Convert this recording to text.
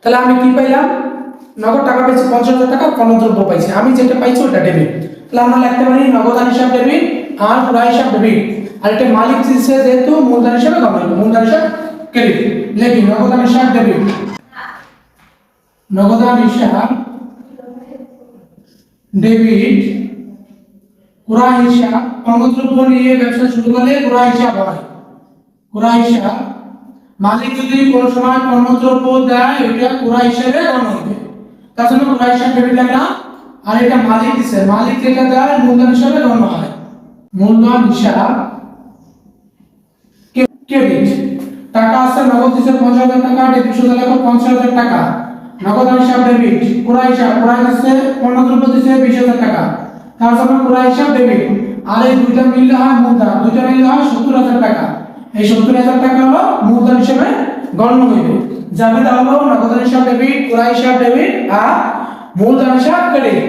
তাহলে আমি কি পাইলাম, নগদ টাকা পাইছি 50,000 টাকা, পণ্যদ্রব্য পাইছি, আমি যেটা পাইছি ওটা ডেবিট। তাহলে আমরা লিখতে পারি নগদান হিসাব ডেবিট আর ক্রয় হিসাব ডেবিট, আর এটা মালিক দিচ্ছে যেহেতু মূলধন হিসাবে গণ্য হবে, মূলধন হিসাব ক্রেডিট। লিখি নগদান হিসাব ডেবিট, নগদান হিসাব ডেবিট, ক্রয় হিসাব, পণ্যদ্রব্য নিয়ে ব্যবসা শুরু করলে ক্রয় হিসাব হয়, ক্রয় হিসাব। মালিক যদি কোন সময় পণ্যদ্রব্য দেয় এটা ক্রয় হিসাবে গণ্য হবে, তার জন্য ক্রয় হিসাব ডেবিট লাগলাম। আর এটা মালিক দিছে, মালিক যেটা দেয় মূলধন হিসাবে গণ্য হয়, মূলধন হিসাব ক্রেডিট। টাকা আছে নগদ দিছে 50,000 টাকা, ডেবিট সুদ লাগবে 50,000 টাকা, নগদ হিসাব ডেবিট। ক্রয় হিসাব, ক্রয় দিছে পণ্যদ্রব্য দিছে 20,000 টাকা, তার জন্য ক্রয় হিসাব ডেবিট। আর এই দুইটা মিললে হয় মূলধন, দুইটা মিললে হয় 70,000 টাকা। এই 70,000 টাকা হলো মূলধন হিসেবে গণ্য হইবে। যাবে তাহলে নগদ হিসাব ডেবিট, ক্রয় হিসাব ডেবিট আর মূলধন হিসাব ক্রেডিট।